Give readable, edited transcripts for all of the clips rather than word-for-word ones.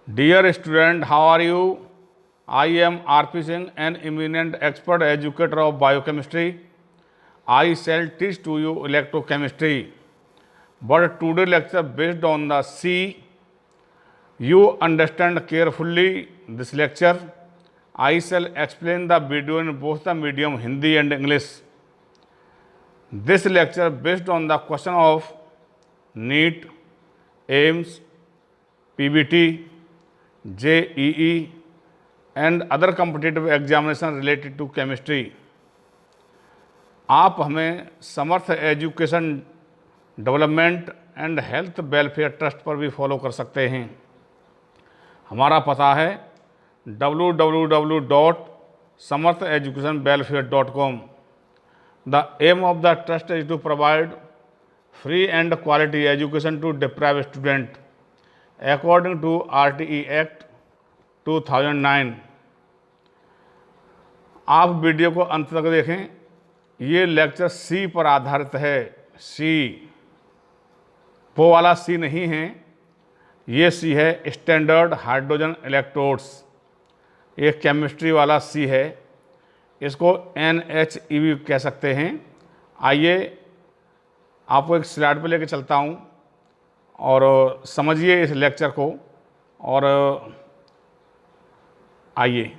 Dear student, how are you? I am R.P. Singh, an eminent expert educator of biochemistry. I shall teach to you electrochemistry. But today lecture based on the C. You understand carefully this lecture. I shall explain the video in both the medium Hindi and English. This lecture based on the question of NEET, AIMS, PBT, JEE and other competitive examination related to chemistry. आप हमें Samarth education development and health welfare trust पर भी follow कर सकते हैं। हमारा पता है www.samartheducationwelfare.com। The aim of the trust is to provide free and quality education to deprived students according to RTE Act 2009। आप वीडियो को अंत तक देखें। ये लेक्चर सी पर आधारित है। सी वो वाला सी नहीं है, ये सी है स्टैंडर्ड हाइड्रोजन इलेक्ट्रोड्स। ये केमिस्ट्री वाला सी है, इसको NHEV कह सकते हैं। आइए आपको एक स्लाइड पे लेके चलता हूँ और समझिए इस लेक्चर को। और आइए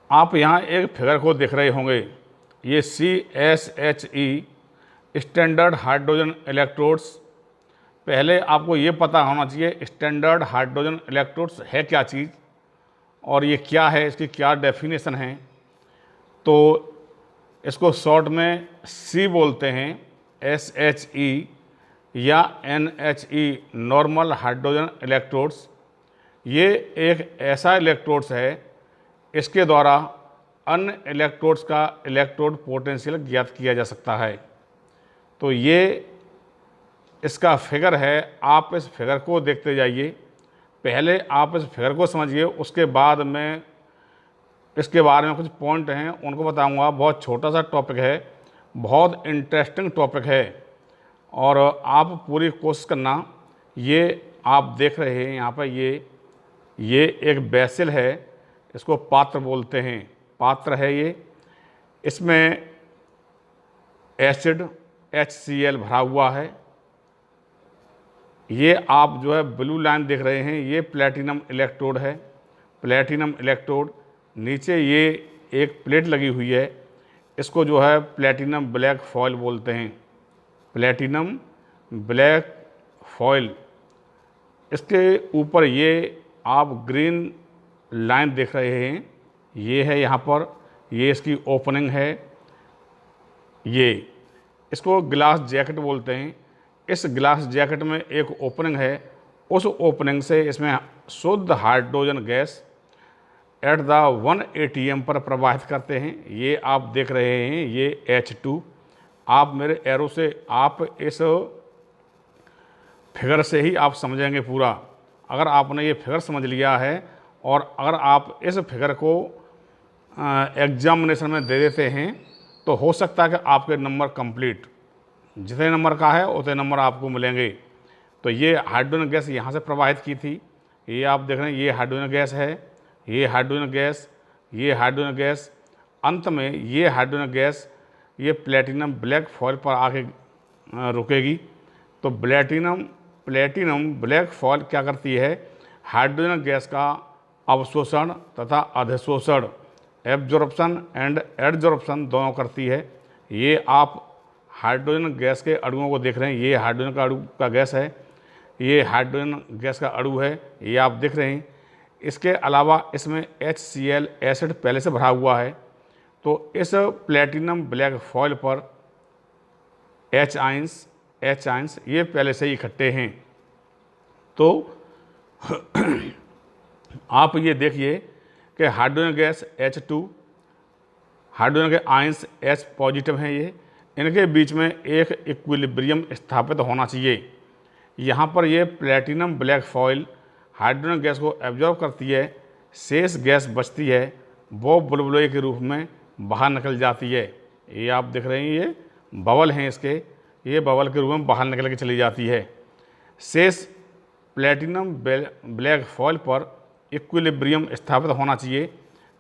आप यहाँ एक फिगर को देख रहे होंगे। ये CSHE स्टैंडर्ड हाइड्रोजन इलेक्ट्रोड्स। पहले आपको ये पता होना चाहिए स्टैंडर्ड हाइड्रोजन इलेक्ट्रोड्स है क्या चीज़ और ये क्या है, इसकी क्या डेफिनेशन है। तो इसको शॉर्ट में सी बोलते हैं, SHE या NHE नॉर्मल हाइड्रोजन इलेक्ट्रोड्स। ये एक ऐसा इलेक्ट्रोड्स है, इसके द्वारा अन्य इलेक्ट्रोड्स का इलेक्ट्रोड पोटेंशियल ज्ञात किया जा सकता है। तो ये इसका फिगर है। आप इस फिगर को देखते जाइए। पहले आप इस फिगर को समझिए, उसके बाद में इसके बारे में कुछ पॉइंट हैं उनको बताऊंगा। बहुत छोटा सा टॉपिक है, बहुत इंटरेस्टिंग टॉपिक है और आप पूरी कोशिश करना। ये आप देख रहे हैं यहाँ पर ये एक वेसल है, इसको पात्र बोलते हैं। पात्र है ये, इसमें एसिड HCl भरा हुआ है। ये आप जो है ब्लू लाइन देख रहे हैं, ये प्लेटिनम इलेक्ट्रोड है। प्लेटिनम इलेक्ट्रोड नीचे ये एक प्लेट लगी हुई है, इसको जो है प्लेटिनम ब्लैक फॉयल बोलते हैं। Platinum black foil. इसके ऊपर ये आप ग्रीन लाइन देख रहे हैं, ये है यहाँ पर, ये इसकी ओपनिंग है। ये इसको ग्लास जैकेट बोलते हैं। इस ग्लास जैकेट में एक ओपनिंग है, उस ओपनिंग से इसमें शुद्ध hydrogen gas at the 1 atm पर प्रवाहित करते हैं। ये आप देख रहे हैं, ये H2। आप मेरे एरो से आप इस फिगर से ही आप समझेंगे पूरा। अगर आपने ये फिगर समझ लिया है और अगर आप इस फिगर को एग्जामिनेशन में दे देते हैं तो हो सकता है कि आपके नंबर कंप्लीट, जितने नंबर का है उतने नंबर आपको मिलेंगे। तो ये हाइड्रोजन गैस यहाँ से प्रवाहित की थी, ये आप देख रहे हैं, ये हाइड्रोजन गैस है, ये हाइड्रोजन गैस, ये हाइड्रोजन गैस। अंत में ये हाइड्रोजन गैस ये प्लेटिनम ब्लैक फॉयल पर आके रुकेगी। तो प्लेटिनम ब्लैक फॉयल क्या करती है, हाइड्रोजन गैस का अवशोषण तथा अधिशोषण, एब्जॉर्प्शन एंड एडजॉर्प्शन दोनों करती है। ये आप हाइड्रोजन गैस के अणुओं को देख रहे हैं, ये हाइड्रोजन का अणु का गैस है, ये हाइड्रोजन गैस का अणु है, ये आप देख रहे हैं। इसके अलावा इसमें HCl एसिड पहले से भरा हुआ है। तो इस प्लेटिनम ब्लैक फॉयल पर H आयंस ये पहले से ही इकट्ठे हैं। तो आप ये देखिए कि हाइड्रोजन गैस H2, हाइड्रोजन के आयंस H पॉजिटिव हैं। ये इनके बीच में एक इक्विलिब्रियम स्थापित होना चाहिए। यहाँ पर ये platinum black foil hydrogen gas को एब्जॉर्ब करती है, शेष गैस बचती है, वो बुलबुले के रूप में बाहर निकल जाती है। ये आप देख रहे हैं, ये बबल हैं इसके, ये बबल के रूप में बाहर निकल के चली जाती है। शेष प्लेटिनम ब्लैक फॉइल पर इक्विलिब्रियम स्थापित होना चाहिए।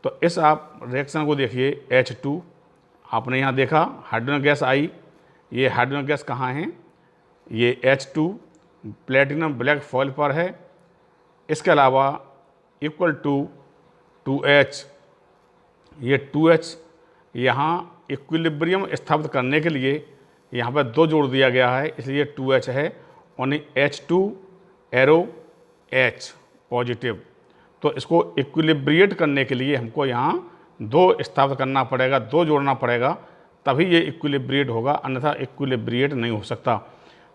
तो इस आप रिएक्शन को देखिए, H2 आपने यहाँ देखा हाइड्रोजन गैस आई, ये हाइड्रोजन गैस कहाँ है, ये H2 प्लेटिनम ब्लैक फॉइल पर है। इसके अलावा इक्वल टू 2H, ये 2H यहाँ इक्विलिब्रियम स्थापित करने के लिए यहाँ पर 2 जोड़ दिया गया है, इसलिए 2H है, और H2 एरो H पॉजिटिव। तो इसको इक्विलिब्रिएट करने के लिए हमको यहाँ 2 स्थापित करना पड़ेगा, 2 जोड़ना पड़ेगा, तभी ये इक्विलिब्रिएट होगा, अन्यथा इक्विलिब्रिएट नहीं हो सकता।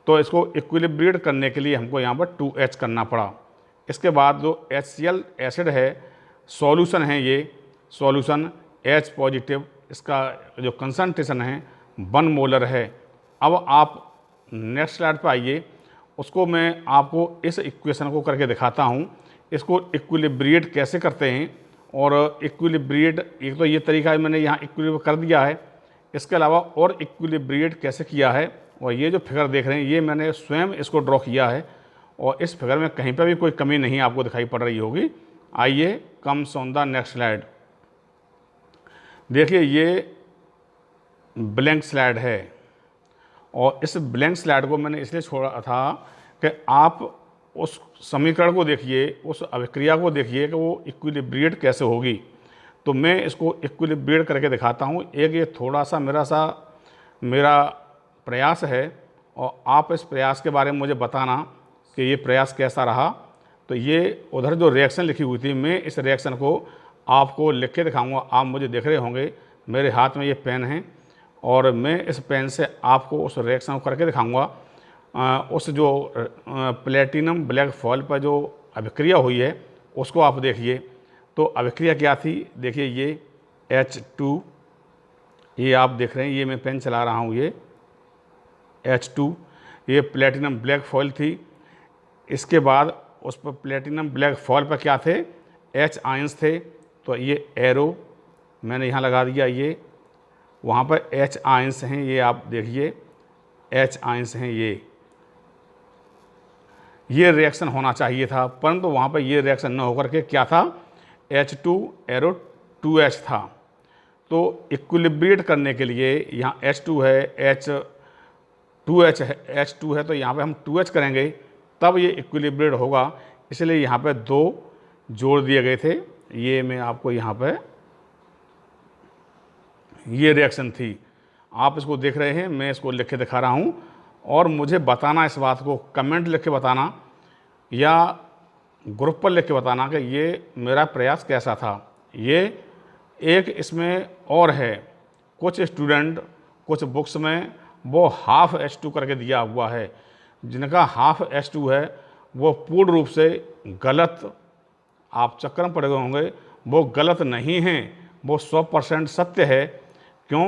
तो इसको इक्विलिब्रिएट करने के लिए हमको यहाँ पर 2H करना पड़ा। इसके बाद जो HCl एसिड है, सॉल्यूशन है, ये सॉल्यूशन H पॉजिटिव, इसका जो कंसंट्रेशन है 1 मोलर है। अब आप नेक्स्ट स्लाइड पर आइए, उसको मैं आपको इस इक्वेशन को करके दिखाता हूँ, इसको इक्विलिब्रिएट कैसे करते हैं। और इक्विलिब्रिएट एक तो ये तरीका मैंने यहाँ इक्विलिब्रिएट कर दिया है, इसके अलावा और इक्विलिब्रिएट कैसे किया है, और ये जो फिगर देख रहे हैं ये मैंने स्वयं इसको ड्रॉ किया है, और इस फिगर में कहीं पर भी कोई कमी नहीं आपको दिखाई पड़ रही होगी। आइए comes on the next slide. देखिए ये ब्लैंक स्लाइड है, और इस ब्लैंक स्लाइड को मैंने इसलिए छोड़ा था कि आप उस समीकरण को देखिए, उस अभिक्रिया को देखिए कि वो इक्विलिब्रिएट कैसे होगी। तो मैं इसको इक्विलिब्रिएट करके दिखाता हूँ। एक ये थोड़ा सा मेरा प्रयास है, और आप इस प्रयास के बारे में मुझे बताना कि ये प्रयास कैसा रहा। तो ये उधर जो रिएक्शन लिखी हुई थी, मैं इस रिएक्शन को आपको लिख के दिखाऊँगा। आप मुझे देख रहे होंगे, मेरे हाथ में ये पेन है, और मैं इस पेन से आपको उस रिएक्शन को करके दिखाऊँगा। उस जो प्लेटिनम ब्लैक फॉइल पर जो अभिक्रिया हुई है उसको आप देखिए। तो अभिक्रिया क्या थी, देखिए ये H2, ये आप देख रहे हैं, ये मैं पेन चला रहा हूँ, ये H2 ये प्लेटिनम ब्लैक फॉइल थी। इसके बाद उस पर प्लेटिनम ब्लैक फॉइल पर क्या थे, H आयंस थे। तो ये एरो मैंने यहाँ लगा दिया, ये वहाँ पर H आयंस हैं, ये आप देखिए H आयंस हैं। ये रिएक्शन होना चाहिए था, परंतु वहाँ पर ये रिएक्शन न होकर के क्या था, H2 एरो 2H था। तो इक्विलिब्रिएट करने के लिए यहाँ H2 है, H2 है, तो यहाँ पे हम 2H करेंगे, तब ये इक्विलिब्रिएट होगा। इसलिए यहाँ पे 2 जोड़ दिए गए थे। ये मैं आपको यहाँ पे ये रिएक्शन थी, आप इसको देख रहे हैं, मैं इसको लिख के दिखा रहा हूँ। और मुझे बताना, इस बात को कमेंट लिख के बताना या ग्रुप पर लिख के बताना कि ये मेरा प्रयास कैसा था। ये एक इसमें और है, कुछ स्टूडेंट कुछ बुक्स में वो हाफ H2 करके दिया हुआ है, जिनका हाफ H2 है वो पूर्ण रूप से गलत, आप चक्कर में पड़े हुए होंगे, वो गलत नहीं है, वो 100% सत्य है। क्यों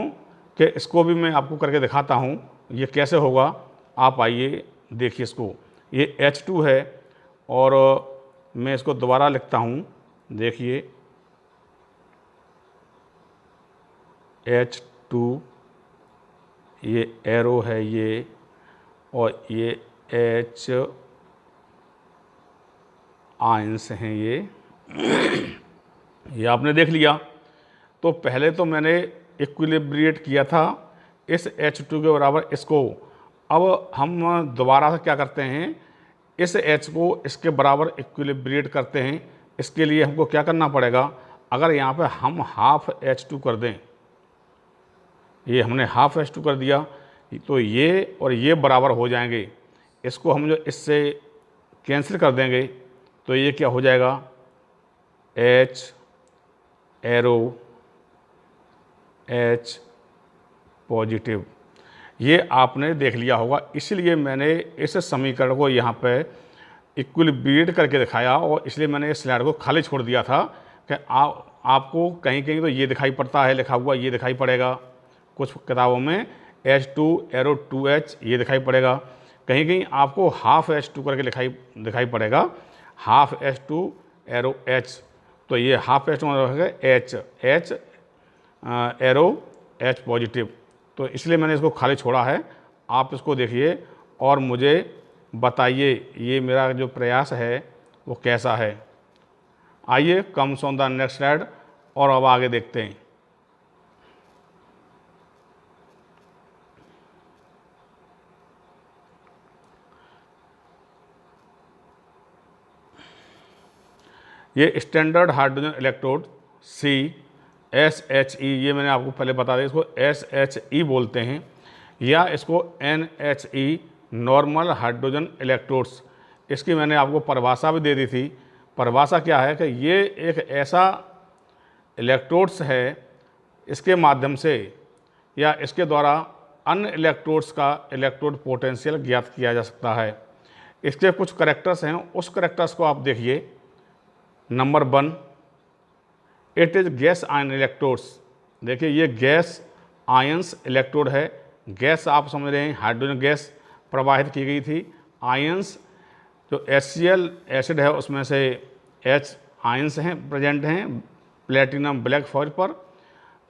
कि इसको भी मैं आपको करके दिखाता हूँ ये कैसे होगा। आप आइए देखिए इसको, ये H2 है, और मैं इसको दोबारा लिखता हूँ, देखिए H2, ये एरो है ये, और ये H आयंस हैं ये आपने देख लिया। तो पहले तो मैंने इक्विलिब्रिएट किया था इस H2 के बराबर इसको। अब हम दोबारा से क्या करते हैं, इस H को इसके बराबर इक्विलिब्रिएट करते हैं। इसके लिए हमको क्या करना पड़ेगा, अगर यहाँ पे हम हाफ H2 कर दें, ये हमने हाफ H2 कर दिया, तो ये और ये बराबर हो जाएंगे। इसको हम जो इससे कैंसिल कर देंगे, तो ये क्या हो जाएगा, H एरो H पॉजिटिव। ये आपने देख लिया होगा, इसलिए मैंने इस समीकरण को यहाँ पे इक्विलिब्रिएट करके दिखाया, और इसलिए मैंने इस स्लाइड को खाली छोड़ दिया था कि आपको कहीं कहीं तो ये दिखाई पड़ता है लिखा हुआ, ये दिखाई पड़ेगा कुछ किताबों में H2 एरो 2H ये दिखाई पड़ेगा, कहीं कहीं आपको हाफ H2 करके दिखाई पड़ेगा, हाफ H2 एरो H, तो ये हाफ H2 मतलब H एरो H पॉजिटिव, तो इसलिए मैंने इसको खाली छोड़ा है। आप इसको देखिए और मुझे बताइए ये मेरा जो प्रयास है वो कैसा है। आइए comes on the next slide और अब आगे देखते हैं। ये स्टैंडर्ड हाइड्रोजन इलेक्ट्रोड SHE, ये मैंने आपको पहले बता दिया, इसको SHE बोलते हैं, या इसको NHE नॉर्मल हाइड्रोजन इलेक्ट्रोड्स। इसकी मैंने आपको परिभाषा भी दे दी थी। परिभाषा क्या है कि ये एक ऐसा इलेक्ट्रोड्स है, इसके माध्यम से या इसके द्वारा अन्य इलेक्ट्रोड्स का इलेक्ट्रोड पोटेंशियल ज्ञात किया जा सकता है। इसके कुछ करैक्टर्स हैं, उस करैक्टर्स को आप देखिए। Number 1, it is gas ion electrodes. देखिए ये गैस आयंस इलेक्ट्रोड है। गैस आप समझ रहे हैं, हाइड्रोजन गैस प्रवाहित की गई थी। आयंस जो HCl एसिड है उसमें से H आयंस हैं प्रेजेंट हैं प्लेटिनम ब्लैक फॉइल पर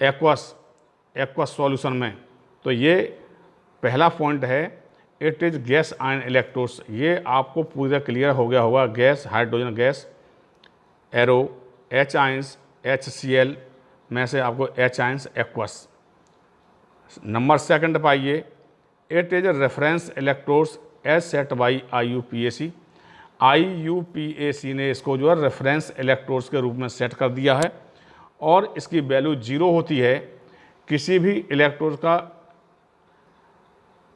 एक्वस सॉल्यूशन में। तो ये पहला पॉइंट है, it is gas ion electrodes. ये आपको पूरा क्लियर हो गया होगा। Gas, hydrogen gas, arrow, H ions HCl में से आपको H आयंस एक्वस। नंबर 2 पाइए, it is reference electrodes as set by IUPAC। IUPAC ने इसको जो है रेफरेंस इलेक्ट्रोड्स के रूप में सेट कर दिया है और इसकी वैल्यू 0 होती है। किसी भी इलेक्ट्रोड का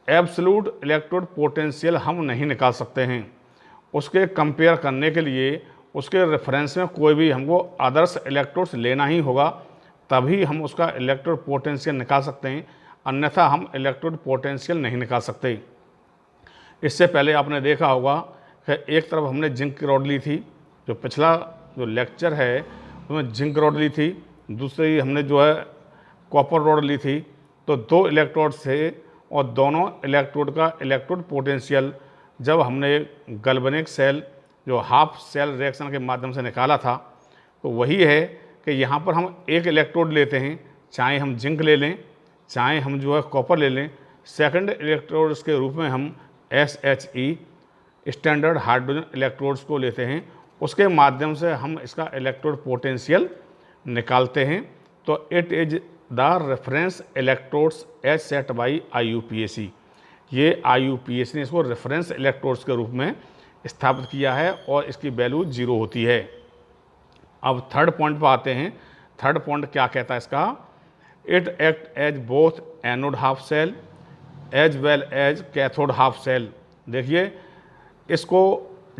एब्सोल्यूट इलेक्ट्रोड पोटेंशियल हम नहीं निकाल सकते हैं। उसके कंपेयर करने के लिए उसके रेफरेंस में कोई भी हमको आदर्श इलेक्ट्रोड्स लेना ही होगा, तभी हम उसका इलेक्ट्रोड पोटेंशियल निकाल सकते हैं, अन्यथा हम इलेक्ट्रोड पोटेंशियल नहीं निकाल सकते। इससे पहले आपने देखा होगा कि एक तरफ हमने जिंक रॉड ली थी, जो पिछला जो लेक्चर है उसमें जिंक रॉड ली थी, दूसरी हमने जो है कॉपर रॉड ली थी। तो 2 इलेक्ट्रोड थे और दोनों इलेक्ट्रोड का इलेक्ट्रोड पोटेंशियल जब हमने गैल्वेनिक सेल जो हाफ सेल रिएक्शन के माध्यम से निकाला था, तो वही है कि यहाँ पर हम एक इलेक्ट्रोड लेते हैं, चाहे हम जिंक ले लें चाहे हम जो है कॉपर ले लें। सेकंड इलेक्ट्रोड्स के रूप में हम SHE स्टैंडर्ड हाइड्रोजन इलेक्ट्रोड्स को लेते हैं, उसके माध्यम से हम इसका इलेक्ट्रोड पोटेंशियल निकालते हैं। तो it is the reference electrodes as set by IUPAC। ये IUPAC ने इसको रेफरेंस इलेक्ट्रोड्स के रूप में स्थापित किया है और इसकी वैल्यू 0 होती है। अब थर्ड पॉइंट पर आते हैं। थर्ड पॉइंट क्या कहता है इसका, it act as both anode half cell as well as cathode half cell. देखिए इसको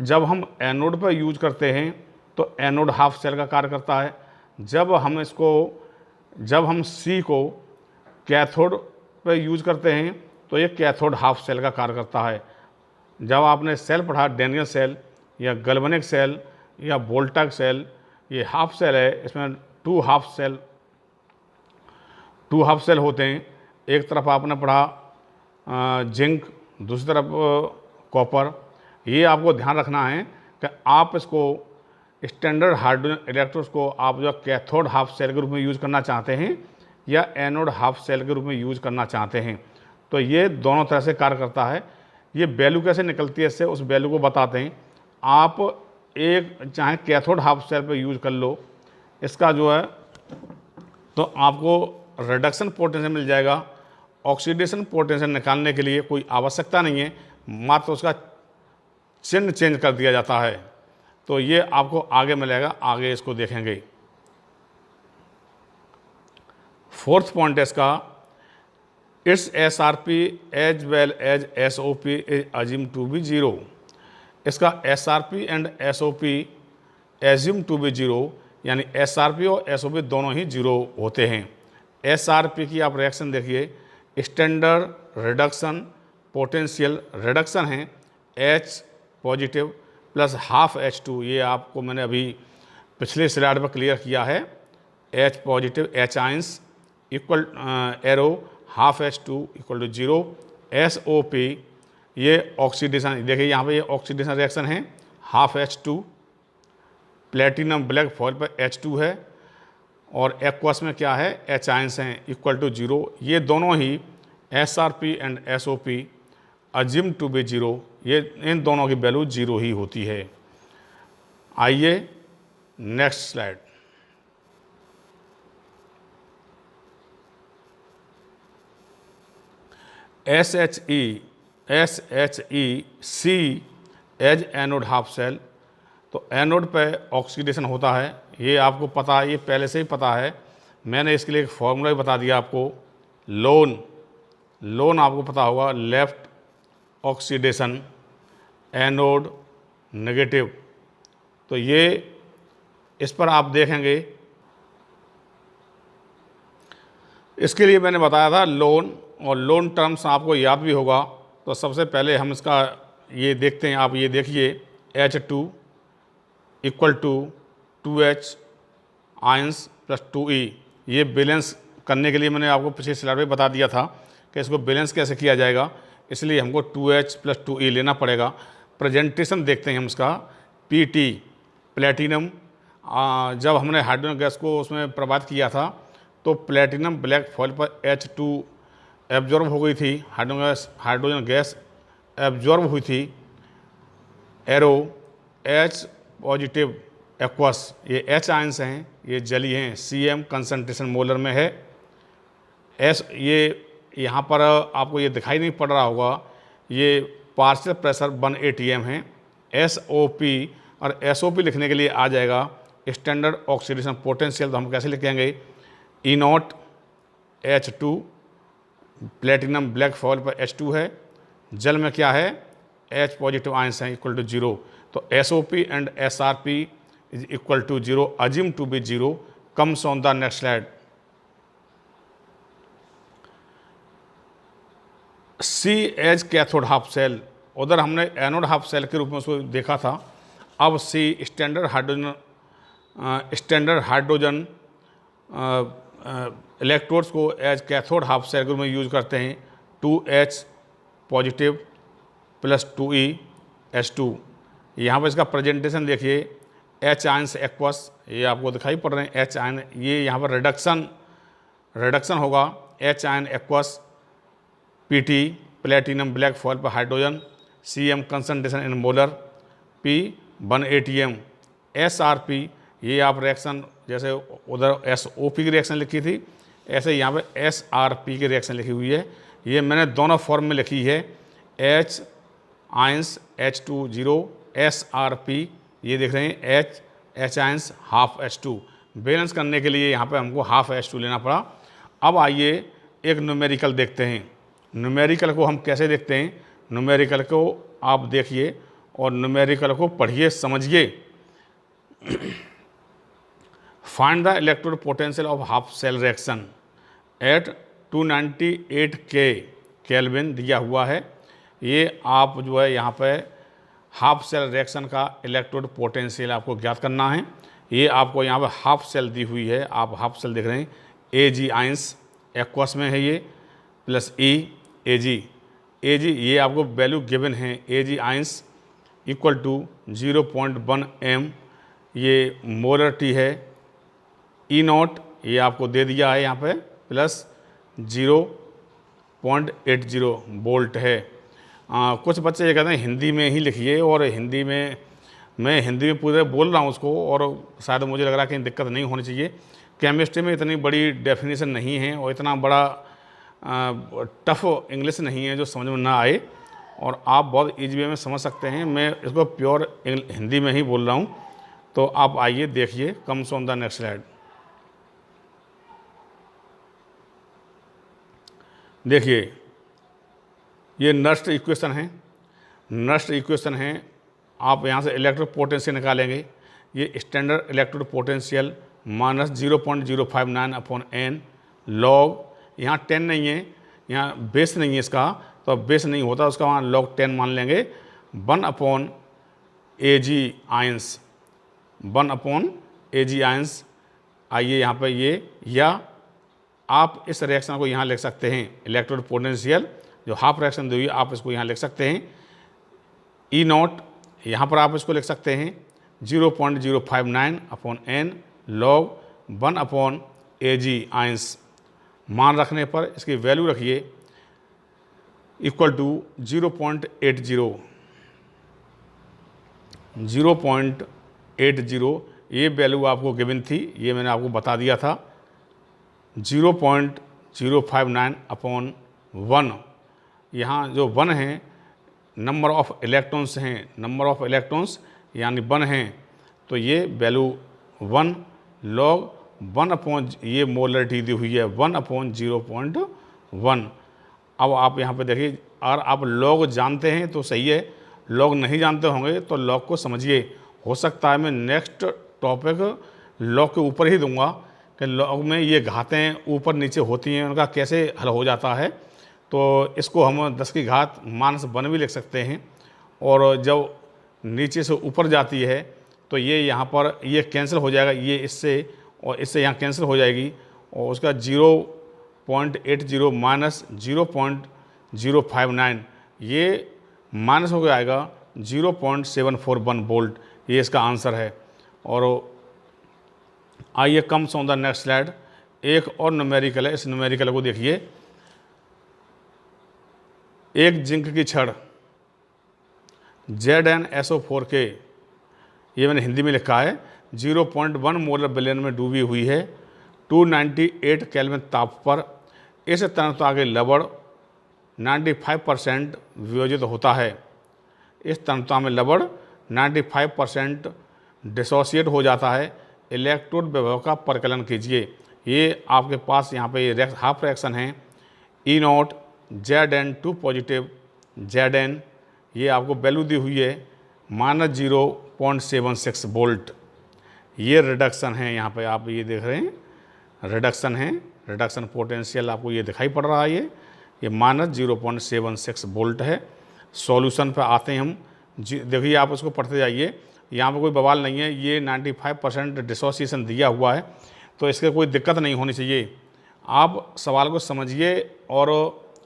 जब हम एनोड पर यूज करते हैं तो एनोड हाफ सेल का कार्य करता है। जब हम C को कैथोड पर यूज करते हैं तो ये कैथोड हाफ सेल का कार्य करता है। जब आपने सेल पढ़ा डैनियल सेल या गैल्वेनिक सेल या वोल्टाक सेल, ये हाफ सेल है, इसमें 2 हाफ सेल होते हैं। एक तरफ आपने पढ़ा जिंक, दूसरी तरफ कॉपर। ये आपको ध्यान रखना है कि आप इसको स्टैंडर्ड हाइड्रोजन इलेक्ट्रोड्स को आप जो कैथोड हाफ सेल के रूप में यूज़ करना चाहते हैं या एनोड हाफ सेल के रूप में यूज़ करना चाहते हैं, तो ये दोनों तरह से कार्य करता है। ये वैल्यू कैसे निकलती है, इससे उस वैल्यू को बताते हैं। आप एक चाहे कैथोड हाफ सेल पे यूज़ कर लो, इसका जो है तो आपको रिडक्शन पोटेंशियल मिल जाएगा। ऑक्सीडेशन पोटेंशियल निकालने के लिए कोई आवश्यकता नहीं है, मात्र उसका चिन्ह चेंज कर दिया जाता है। तो ये आपको आगे मिलेगा, आगे इसको देखेंगे। फोर्थ पॉइंट है इसका, it's SRP as well as SOP is assume to be 0। इसका SRP and SOP assume to be 0, यानी SRP और SOP दोनों ही 0 होते हैं। SRP की आप रिएक्शन देखिए, स्टैंडर्ड रिडक्शन पोटेंशियल रिडक्शन है H positive plus half H2। ये आपको मैंने अभी पिछले स्लाइड पर क्लियर किया है। H positive H ions equal arrow half H2 equal to 0। SOP ये ऑक्सीडेशन, देखिए यहाँ पे ये ऑक्सीडेशन रिएक्शन है, half H2, platinum black foil पर H2 है और एक्वस में क्या है, H आयंस हैं इक्वल टू 0। ये दोनों ही SRP and SOP assume to be 0, ये इन दोनों की वैल्यू 0 ही होती है। आइए next slide. SHEC as anode half cell, तो एनोड पे ऑक्सीडेशन होता है, ये आपको पता है, ये पहले से ही पता है। मैंने इसके लिए एक फॉर्मूला भी बता दिया आपको, लोन आपको पता होगा, लेफ्ट ऑक्सीडेशन एनोड नेगेटिव। तो ये इस पर आप देखेंगे, इसके लिए मैंने बताया था लोन, और लोन टर्म्स आपको याद भी होगा। तो सबसे पहले हम इसका ये देखते हैं, आप ये देखिए H2 equal to 2H ions plus 2E। ये बैलेंस करने के लिए मैंने आपको पिछले स्लाइड में बता दिया था कि इसको बैलेंस कैसे किया जाएगा, इसलिए हमको 2H प्लस 2E लेना पड़ेगा। प्रेजेंटेशन देखते हैं हम इसका, PT प्लेटिनम, जब हमने हाइड्रोजन गैस को उसमें प्रवाहित किया था तो प्लेटिनम ब्लैक फॉइल पर H2 एब्जॉर्ब हो गई थी, हाइड्रोजन गैस एब्जॉर्ब हुई थी। एरो H पॉजिटिव एक्वस, ये H आयंस हैं, ये जली हैं, Cm कंसंट्रेशन मोलर में है। S ये यहाँ पर आपको ये दिखाई नहीं पड़ रहा होगा, ये पार्शियल प्रेशर 1 atm है। SOP और SOP लिखने के लिए आ जाएगा स्टैंडर्ड ऑक्सीडेशन पोटेंशियल, तो हम कैसे लिखेंगे, E0 H2, platinum black foil पर H2 है, जल में क्या है, H पॉजिटिव आयंस हैं इक्वल टू 0। तो SOP and SRP is equal to 0, assume to be 0, comes on the next slide. C as cathode half cell, उधर हमने एनोड हाफ सेल के रूप में उसको देखा था। अब C स्टैंडर्ड हाइड्रोजन इलेक्ट्रोड्स को एज कैथोड हाफ सेल के रूप में यूज करते हैं। 2H positive plus 2E H2। यहाँ पर इसका प्रेजेंटेशन देखिए, H आयंस एक्वस, ये आपको दिखाई पड़ रहे हैं H आयन, ये यहाँ पर रिडक्शन होगा, H ion aqueous, PT platinum black foil पर hydrogen, Cm concentration in molar, P 1 atm। SRP, ये आप रिएक्शन जैसे उधर SOP की रिएक्शन लिखी थी, ऐसे यहाँ पे SRP की रिएक्शन लिखी हुई है। ये मैंने दोनों फॉर्म में लिखी है, H आयंस H2 0, SRP ये देख रहे हैं H ions half H2। Balance करने के लिए यहाँ पे हमको हाफ H2 लेना पड़ा। अब आइए एक न्यूमेरिकल देखते हैं। न्यूमेरिकल को हम कैसे देखते हैं, न्यूमेरिकल को आप देखिए और न्यूमेरिकल को पढ़िए, समझिए। Find the electrode potential of half cell reaction at 298 kelvin दिया हुआ है। ये आप जो है यहाँ पे हाफ सेल रिएक्शन का इलेक्ट्रोड पोटेंशियल आपको ज्ञात करना है। ये आपको यहाँ पे हाफ सेल दी हुई है, आप हाफ सेल देख रहे हैं, Ag आयंस एक्वस में है ये, प्लस E Ag ये आपको वैल्यू गिवन है, Ag ions equal to 0.1 m, ये मोलर टी है। E0 ये आपको दे दिया है यहाँ पे, प्लस 0.80 वोल्ट है। कुछ बच्चे ये कहते हैं हिंदी में ही लिखिए, और हिंदी में मैं हिंदी में पूरे बोल रहा हूँ उसको, और शायद मुझे लग रहा है कि दिक्कत नहीं होनी चाहिए। केमिस्ट्री में इतनी बड़ी डेफिनेशन नहीं है और इतना बड़ा टफ इंग्लिश नहीं है जो समझ में ना आए, और आप बहुत ईजी वे में समझ सकते हैं। मैं इसको प्योर हिंदी में ही बोल रहा हूँ। तो आप आइए देखिए, comes on the next slide. देखिए ये नस्ट इक्वेशन है, आप यहाँ से इलेक्ट्रोड पोटेंशियल निकालेंगे। ये standard electrode potential minus 0.059 upon n log, यहाँ 10 नहीं है, यहाँ बेस नहीं है इसका, तो बेस नहीं होता उसका, वहाँ लॉग 10 मान लेंगे। 1 upon Ag ions, 1 upon Ag ions. आइए यहाँ पे ये, या आप इस रिएक्शन को यहाँ लिख सकते हैं, इलेक्ट्रोड पोटेंशियल जो हाफ रिएक्शन दी हुई है आप इसको यहाँ लिख सकते हैं ई नॉट, यहाँ पर आप इसको लिख सकते हैं 0.059 upon n log 1 upon AG ions. मान रखने पर इसकी वैल्यू रखिए इक्वल टू 0.80 ये वैल्यू आपको गिवन थी, ये मैंने आपको बता दिया था। 0.059 अपॉन 1, यहाँ जो 1 है नंबर ऑफ इलेक्ट्रॉन्स हैं, नंबर ऑफ इलेक्ट्रॉन्स यानी 1 हैं, तो ये वैल्यू 1 लॉग 1 अपॉन ये मोलरिटी दी हुई है 1 अपॉन 0.1। अब आप यहाँ पे देखिए, और आप लॉग जानते हैं तो सही है, लॉग नहीं जानते होंगे तो लॉग को समझिए। हो सकता है मैं नेक्स्ट टॉपिक लॉग के ऊपर ही दूंगा कि लॉग में ये घातें ऊपर नीचे होती हैं, उनका कैसे हल हो जाता है। तो इसको हम 10 की घात -1 भी लिख सकते हैं, और जब नीचे से ऊपर जाती है तो ये यहाँ पर ये कैंसिल हो जाएगा, ये इससे और इससे यहाँ कैंसिल हो जाएगी, और उसका 0.80 माइनस 0.059 ये माइनस हो जाएगा 0.741 वोल्ट। ये इसका आंसर है। और आइए comes on the next slide, एक और न्यूमेरिकल है, इस न्यूमेरिकल को देखिए। एक जिंक की छड़ ZnSO4 के, ये मैंने हिंदी में लिखा है, 0.1 मोलर विलयन में डूबी हुई है 298 केल्विन ताप पर। इस तन्यता के लवण 95% वियोजित होता है। इस तन्यता में लवण 95% डिसोसिएट हो जाता है। इलेक्ट्रोड विभव का परिकलन कीजिए। ये आपके पास यहाँ पे ये हाफ रिएक्शन है। ई नॉट Zn2 पॉजिटिव Zn, ये आपको वैल्यू दी हुई है -0.76 वोल्ट। ये रिडक्शन है, यहाँ पे आप ये देख रहे हैं रिडक्शन है, रिडक्शन पोटेंशियल आपको ये दिखाई पड़ रहा है। ये -0.76 वोल्ट है। सॉल्यूशन पर आते हैं हम। देखिए आप उसको पढ़ते जाइए, यहाँ पे कोई बवाल नहीं है। ये 95% डिसोसिएशन दिया हुआ है, तो इसके कोई दिक्कत नहीं होनी चाहिए। आप सवाल को समझिए और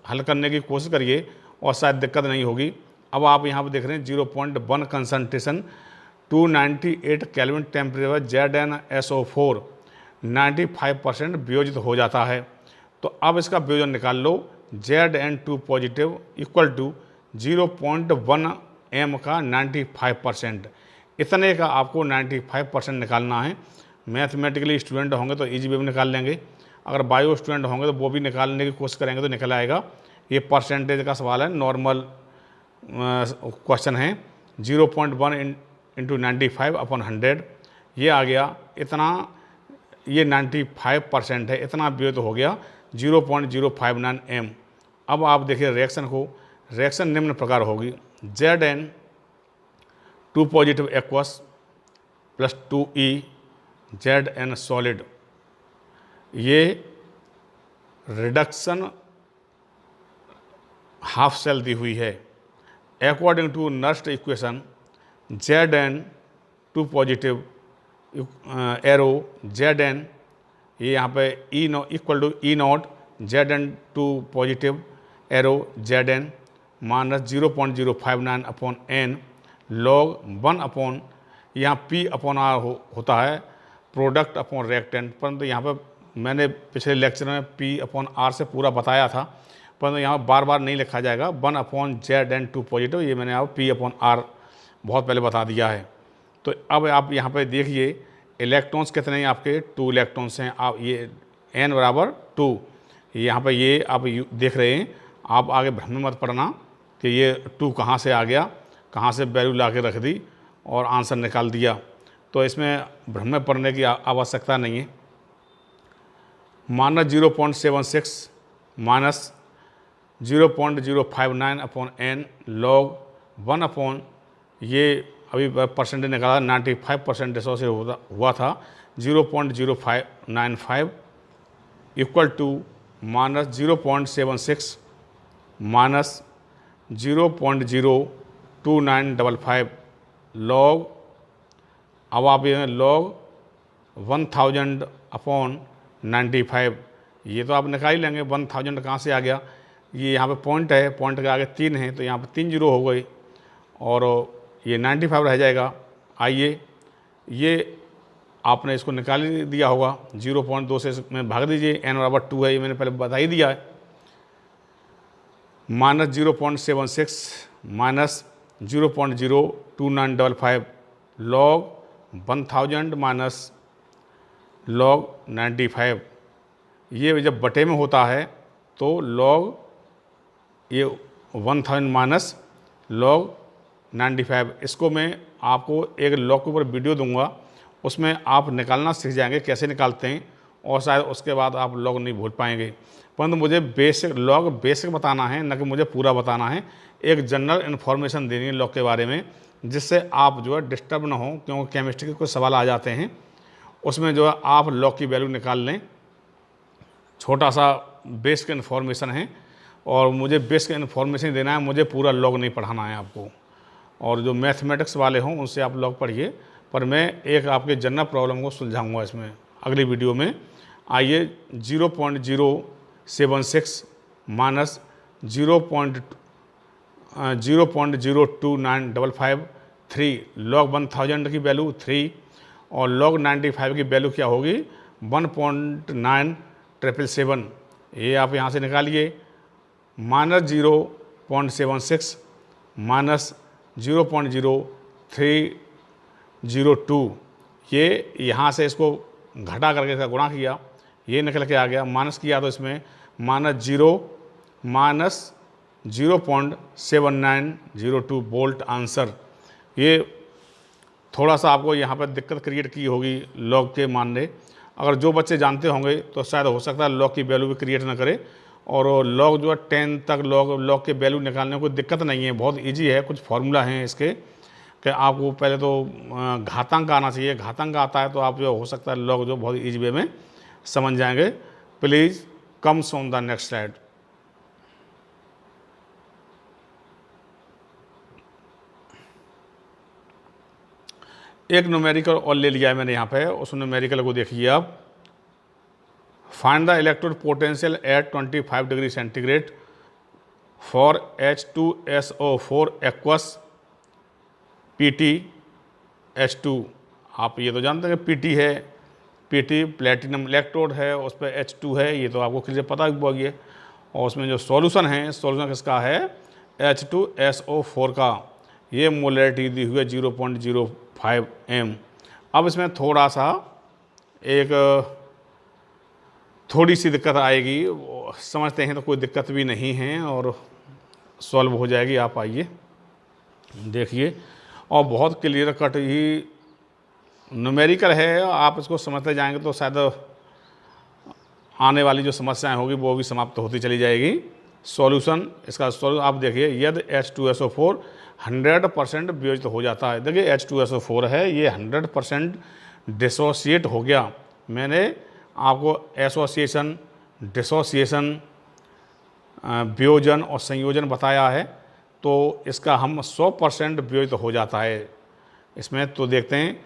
हल करने की कोशिश करिए और शायद दिक्कत नहीं होगी। अब आप यहाँ पर देख रहे हैं 0.1 कंसंट्रेशन 298 केल्विन टेम्परेचर ZnSO4 95% वियोजित हो जाता है। तो अब इसका वियोजन निकाल लो। Zn2 positive equal to 0.1 m का 95%, इतने का आपको 95% निकालना है। मैथमेटिकली स्टूडेंट होंगे तो इजी वे में निकाल लेंगे, अगर बायो स्टूडेंट होंगे तो वो भी निकालने की कोशिश करेंगे तो निकल आएगा। ये परसेंटेज का सवाल है, नॉर्मल क्वेश्चन है। 0.1 इंटू 95 अपॉन 100 ये आ गया। इतना ये 95% है, इतना वियोजित हो गया 0.059 m। अब आप देखिए रिएक्शन को, रिएक्शन निम्न प्रकार होगी। Zn2 positive aqueous plus 2E Zn solid, ये रिडक्शन हाफ सेल दी हुई है। According to Nernst equation Zn2 positive arrow Zn, ये यहाँ पे E no equal to E naught Zn2 positive arrow Zn minus 0.059 upon n log 1 upon, यहाँ P upon R होता है प्रोडक्ट अपॉन रिएक्टेंट, परंतु यहाँ पे मैंने पिछले लेक्चर में P अपॉन R से पूरा बताया था, परंतु यहाँ बार बार नहीं लिखा जाएगा। 1 अपॉन Zn2 पॉजिटिव, ये मैंने आप P अपॉन R बहुत पहले बता दिया है। तो अब आप यहाँ पे देखिए इलेक्ट्रॉन्स कितने हैं आपके, 2 इलेक्ट्रॉन्स हैं। आप ये n बराबर 2, यहाँ पे ये आप देख रहे हैं। आप आगे भ्रम में मत पड़ना कि ये 2 कहाँ से आ गया, कहाँ से वैल्यू ला के रख दी और आंसर निकाल दिया, तो इसमें भ्रम में पड़ने की आवश्यकता नहीं है। -0.76 minus 0.059 upon n log 1 upon, ये अभी परसेंटेज निकाला 95% डिसोसिएट हुआ था 0.0595 इक्वल टू -0.76 माइनस 0.02955 लॉग, अब आप ये लॉग 1000 अपॉन 95, ये तो आप निकाल ही लेंगे। 1000 कहाँ से आ गया, ये यहाँ पे पॉइंट है, पॉइंट के आगे 3 है तो यहाँ पे 3 जीरो हो गई और ये 95 रह जाएगा। आइए ये आपने इसको निकाल ही दिया होगा, 0.2 से इसमें भाग दीजिए, n/2 है, ये मैंने पहले बता ही दिया है। -0.76 माइनस 0.02955 log 1000 माइनस log 95, ये जब बटे में होता है तो log ये 1000 माइनस log 95, इसको मैं आपको एक log के ऊपर वीडियो दूंगा, उसमें आप निकालना सीख जाएंगे कैसे निकालते हैं और शायद उसके बाद आप log नहीं भूल पाएंगे। परंतु मुझे log बेसिक बताना है, न कि मुझे पूरा बताना है। एक जनरल इन्फॉर्मेशन देनी है log के बारे में, जिससे आप जो है डिस्टर्ब ना हो, क्योंकि केमिस्ट्री के कुछ सवाल आ जाते हैं, उसमें जो है आप log की वैल्यू निकाल लें। छोटा सा बेसिक इन्फॉर्मेशन है और मुझे बेसिक इन्फॉर्मेशन देना है, मुझे पूरा log नहीं पढ़ाना है आपको। और जो मैथमेटिक्स वाले हों उनसे आप log पढ़िए, पर मैं एक आपके जनरल प्रॉब्लम को सुलझाऊंगा इसमें अगली वीडियो में। आइए 0.076 माइनस 0.02955 log 1000 की वैल्यू 3 और log 95 की वैल्यू क्या होगी 1.9777, ये आप यहाँ से निकालिए। -0.76 माइनस 0.0302, ये यहाँ से इसको घटा करके इसका गुणा किया, ये निकल के आ गया। माइनस किया तो इसमें -0.7902 वोल्ट आंसर। ये थोड़ा सा आपको यहाँ पर दिक्कत क्रिएट की होगी log के मानने, अगर जो बच्चे जानते होंगे तो शायद हो सकता है log की वैल्यू भी क्रिएट ना करे। और log जो है 10 तक log के वैल्यू निकालने में कोई दिक्कत नहीं है, बहुत इजी है। कुछ फार्मूला हैं इसके कि आपको पहले तो घातांक आना चाहिए, घातांक आता है तो आप जो हो सकता है log जो बहुत इजी वे में समझ जाएंगे। Please comes on the next slide. एक न्यूमेरिकल और ले लिया है मैंने यहाँ पे, उस न्यूमेरिकल को देखिए आप। Find the electrode potential at 25 degree centigrade for H2SO4 aqueous PtH2। आप ये तो जानते हैं कि PT है, PT प्लेटिनम इलेक्ट्रोड है, उस पर H2 है, ये तो आपको क्लियर पता ही है। और उसमें जो सॉल्यूशन है, सॉल्यूशन किसका है H2SO4 का, ये मोलरिटी दी हुई है 0.05 m। अब इसमें थोड़ा सा थोड़ी सी दिक्कत आएगी, समझते हैं तो कोई दिक्कत भी नहीं है और सॉल्व हो जाएगी। आप आइए देखिए, और बहुत क्लियर कट ही न्यूमेरिकल है, आप इसको समझते जाएंगे तो शायद आने वाली जो समस्याएं होगी वो भी समाप्त होती चली जाएगी। सॉल्यूशन, इसका सॉल्यूशन आप देखिए, यदि H2SO4 100% वियोजित हो जाता है। देखिए H2SO4 है, ये 100% डिसोसिएट हो गया। मैंने आपको एसोसिएशन, डिसोसिएशन, वियोजन और संयोजन बताया है, तो इसका हम 100% वियोजित हो जाता है इसमें। तो देखते हैं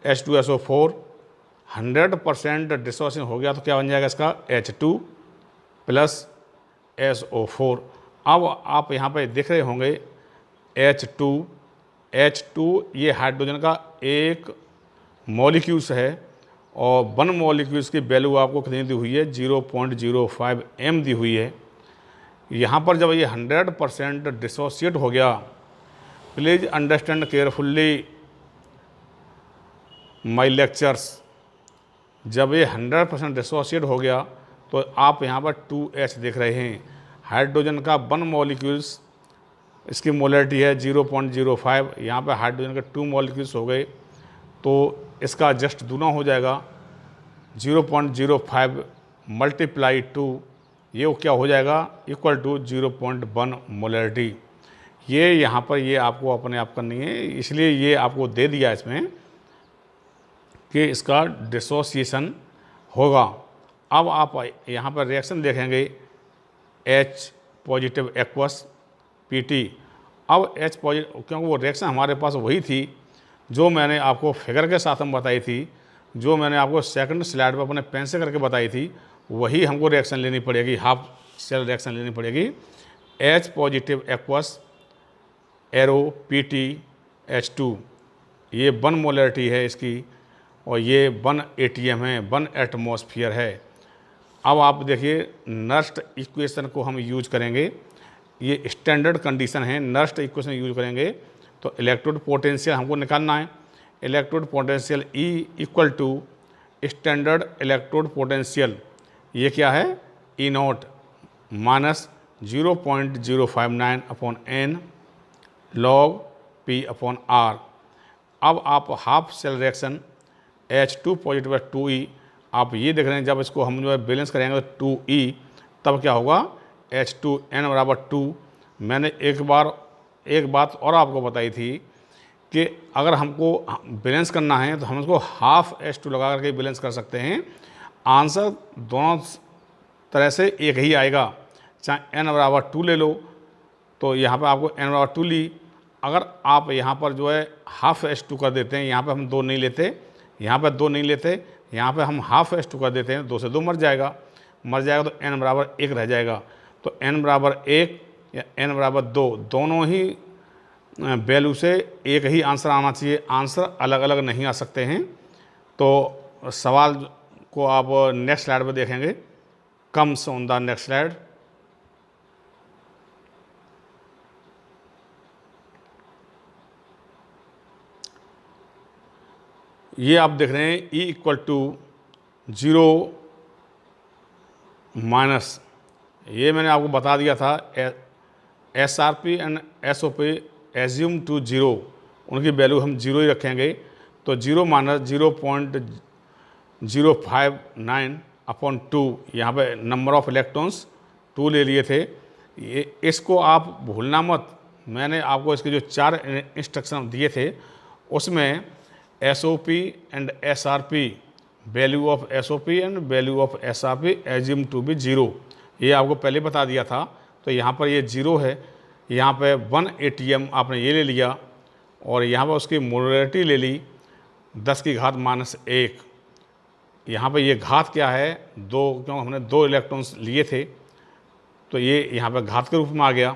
H2SO4 100% डिसोसिएशन हो गया तो क्या बन जाएगा इसका H2 + SO4। अब आप यहाँ पे देख रहे होंगे H2 ये हाइड्रोजन का एक मॉलिक्यूल्स है और 1 मॉलिक्यूल्स की वैल्यू आपको कितनी दी हुई है 0.05 m दी हुई है। यहाँ पर जब ये 100% डिसोसिएट हो गया, please understand carefully my lectures, जब ये 100% डिसोसिएट हो गया तो आप यहाँ पर 2H देख रहे हैं। हाइड्रोजन का 1 मॉलिक्यूल्स, इसकी मोलरिटी है 0.05, यहाँ पर हाइड्रोजन के 2 मॉलिक्यूल्स हो गए तो इसका जस्ट दूना हो जाएगा 0.05 × 2, ये क्या हो जाएगा इक्वल टू 0.1 मोलरिटी। ये यहाँ पर ये आपको अपने आप करनी है, इसलिए ये आपको दे दिया इसमें कि इसका डिसोसिएशन होगा। अब आप यहाँ पर रिएक्शन देखेंगे H पॉजिटिव एक्वस PT। अब H पॉजिटिव, क्योंकि वो रिएक्शन हमारे पास वही थी जो मैंने आपको फिगर के साथ हम बताई थी, जो मैंने आपको सेकंड स्लाइड पर अपने पेन से करके बताई थी, वही हमको रिएक्शन लेनी पड़ेगी। हाफ सेल रिएक्शन लेनी पड़ेगी। H positive aqueous arrow PtH2, ये 1 मोलरिटी है इसकी, और ये 1 ATM है, 1 एटमॉस्फेयर है। अब आप देखिए नर्स्ट इक्वेशन को हम यूज करेंगे, ये स्टैंडर्ड कंडीशन है, नर्स्ट इक्वेशन यूज करेंगे तो इलेक्ट्रोड पोटेंशियल हमको निकालना है। Electrode potential E equal to standard electrode potential, ये क्या है, E0 minus 0.059 upon N log P upon R। अब आप half cell reaction H2 positive 2E, आप ये देख रहे हैं जब इसको हम जो है बैलेंस करेंगे तो 2E, तब क्या होगा, H2N बराबर 2। मैंने एक बात और आपको बताई थी कि अगर हमको बैलेंस करना है तो हम इसको हाफ H2 लगा करके बैलेंस कर सकते हैं। आंसर दोनों तरह से एक ही आएगा, चाहे n बराबर 2 ले लो तो यहाँ पे आपको n बराबर 2 ली। अगर आप यहाँ पर जो है हाफ H2 कर देते हैं, यहाँ पे हम 2 नहीं लेते, यहाँ पे 2 नहीं लेते, यहाँ पे हम हाफ H2 कर देते हैं, 2 से 2 मर जाएगा तो n बराबर 1 रह जाएगा। तो n बराबर 1 या n बराबर 2, दोनों ही वैल्यू से एक ही आंसर आना चाहिए, आंसर अलग अलग नहीं आ सकते हैं। तो सवाल को आप नेक्स्ट स्लाइड पर देखेंगे, comes on the next slide. ये आप देख रहे हैं E इक्वल टू 0 माइनस, ये मैंने आपको बता दिया था, SRP and SOP assume to 0, उनकी वैल्यू हम 0 ही रखेंगे। तो 0 माइनस 0.059 अपॉन 2, यहाँ पे नंबर ऑफ इलेक्ट्रॉन्स 2 ले लिए थे। ये इसको आप भूलना मत, मैंने आपको इसके जो 4 इंस्ट्रक्शन दिए थे उसमें SOP and SRP, value of SOP and value of SRP assume to be 0, ये आपको पहले बता दिया था। तो यहाँ पर ये 0 है, यहाँ पे 1 ATM आपने ये ले लिया, और यहाँ पर उसकी मोलरिटी ले ली 10 की घात -1। यहाँ पे ये घात क्या है, 2, क्योंकि हमने 2 इलेक्ट्रॉन्स लिए थे तो ये यहाँ पे घात के रूप में आ गया।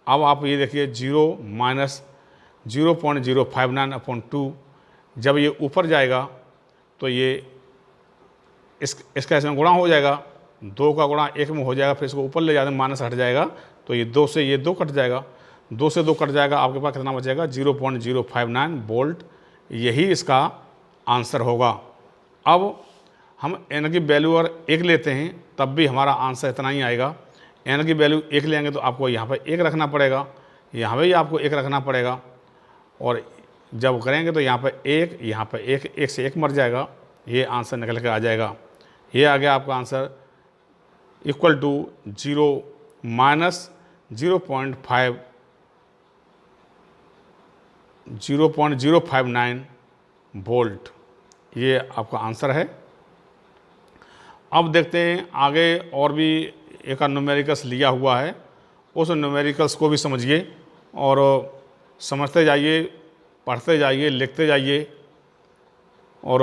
अब आप ये देखिए 0 माइनस 0.059 अपॉन 2, जब ये ऊपर जाएगा तो ये इसका इसमें गुणा हो जाएगा, 2 का गुणा 1 में हो जाएगा, फिर इसको ऊपर ले जाते माइनस हट जाएगा, तो ये 2 से ये 2 कट जाएगा, 2 से 2 कट जाएगा, आपके पास कितना बचेगा, 0.059 वोल्ट, यही इसका आंसर होगा। अब हम n की वैल्यू और 1 लेते हैं तब भी हमारा आंसर इतना ही आएगा। n की वैल्यू 1 लेंगे तो आपको यहाँ पर 1 रखना पड़ेगा, यहाँ पर भी आपको 1 रखना पड़ेगा, और जब करेंगे तो यहाँ पर 1, यहाँ पर 1 से 1 मर जाएगा, ये आंसर निकल के आ जाएगा। ये आ गया आपका answer equal to 0 minus 0.059 volt, ये आपका आंसर है। अब देखते हैं आगे और भी एक न्यूमेरिकल्स लिया हुआ है, उस न्यूमेरिकल्स को भी समझिए और समझते जाइए, पढ़ते जाइए, लिखते जाइए, और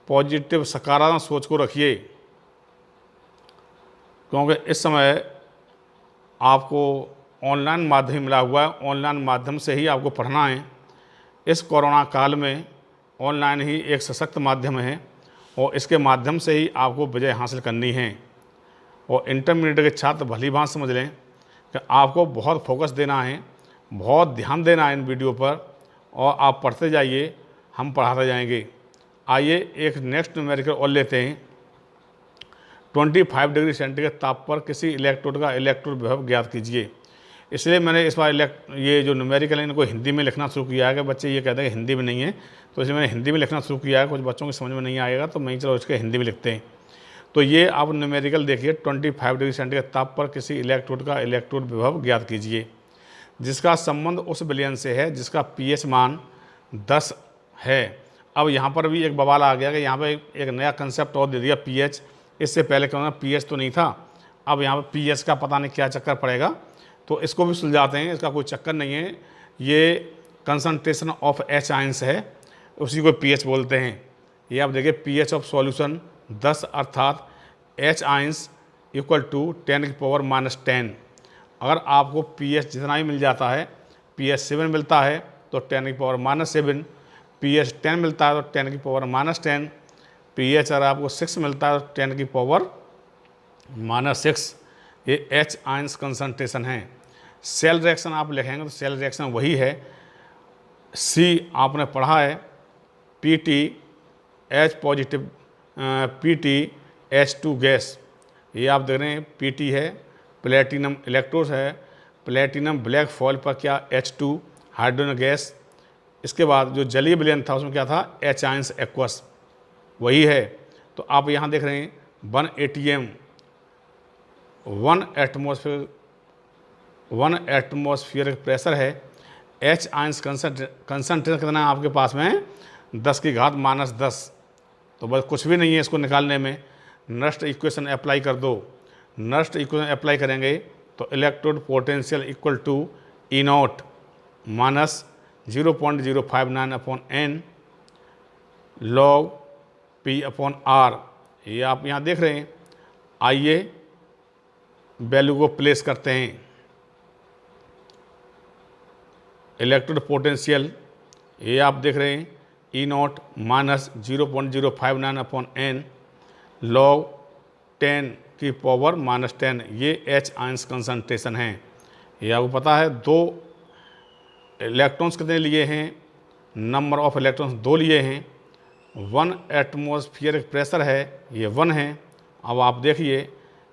पॉजिटिव सकारात्मक सोच को रखिए, क्योंकि इस समय आपको ऑनलाइन माध्यम मिला हुआ है, ऑनलाइन माध्यम से ही आपको पढ़ना है। इस कोरोना काल में ऑनलाइन ही एक सशक्त माध्यम है, और इसके माध्यम से ही आपको विजय हासिल करनी है। और इंटरमीडिएट के छात्र भली भांति समझ लें कि आपको बहुत फोकस देना है, बहुत ध्यान देना है इन वीडियो पर, और आप पढ़ते जाइए, हम पढ़ाते जाएंगे। आइए एक नेक्स्ट न्यूमेरिकल और लेते हैं। 25 डिग्री सेंटीग्रेड ताप पर किसी इलेक्ट्रोड का इलेक्ट्रोड विभव ज्ञात कीजिए। इसलिए मैंने इस बार ये जो न्यूमेरिकल है इनको हिंदी में लिखना शुरू किया है कि बच्चे ये कहते हैं कि हिंदी में नहीं है, तो इसलिए मैंने हिंदी में लिखना शुरू किया है। कुछ बच्चों की समझ में नहीं आएगा तो मैं चलो इसके हिंदी में लिखते हैं। तो ये आप न्यूमेरिकल देखिए, 25 डिग्री सेंटीग्रेड ताप पर किसी इलेक्ट्रोड का इलेक्ट्रोड विभव ज्ञात कीजिए, जिसका संबंध उस विलयन से है जिसका pH मान 10 है। अब यहाँ पर भी एक बवाल आ गया कि यहाँ पर एक नया कंसेप्ट और दे दिया pH। इससे पहले क्या होना, pH तो नहीं था, अब यहाँ पर pH का पता नहीं क्या चक्कर पड़ेगा, तो इसको भी सुलझाते हैं। इसका कोई चक्कर नहीं है, ये कंसंट्रेशन ऑफ H आयंस है, उसी को pH बोलते हैं। ये आप देखिए pH ऑफ सॉल्यूशन 10, अर्थात H आयंस इक्वल टू 10 की पावर -10। अगर आपको pH जितना ही मिल जाता है, pH 7 मिलता है तो 10 की पावर -7, pH 10 मिलता है तो 10 की पावर -10, pH अगर आपको 6 मिलता है तो 10 की पावर -6। ये H आयंस कंसंट्रेशन है। सेल रिएक्शन आप लिखेंगे तो सेल रिएक्शन वही है। C आपने पढ़ा है, PT H positive, PT H2 gas. ये आप देख रहे हैं PT है, प्लेटिनम इलेक्ट्रोड है, प्लेटिनम ब्लैक फॉइल पर क्या H2 हाइड्रोजन गैस। इसके बाद जो जलीय विलयन था उसमें क्या था, H आयंस एक्वस, वही है। तो आप यहाँ देख रहे हैं 1 atm 1 एटमॉस्फेरिक प्रेशर है। H आयंस कंसंट्रेशन कितना है आपके पास में, 10 की घात -10। तो बस कुछ भी नहीं है इसको निकालने में। नस्ट इक्वेशन अप्लाई कर दो। नस्ट इक्वेशन अप्लाई करेंगे तो electrode potential equal to E0 minus 0.059/n log P/R। ये आप यहाँ देख रहे हैं। आइए वैल्यू को प्लेस करते हैं। इलेक्ट्रोड पोटेंशियल ये आप देख रहे हैं E0 माइनस 0.059/n log 10 की पावर -10। ये H आयंस कंसंट्रेशन है। ये आपको पता है। 2 इलेक्ट्रॉन्स कितने लिए हैं, नंबर ऑफ इलेक्ट्रॉन्स 2 लिए हैं। 1 एटमॉस्फेरिक प्रेशर है, ये 1 है। अब आप देखिए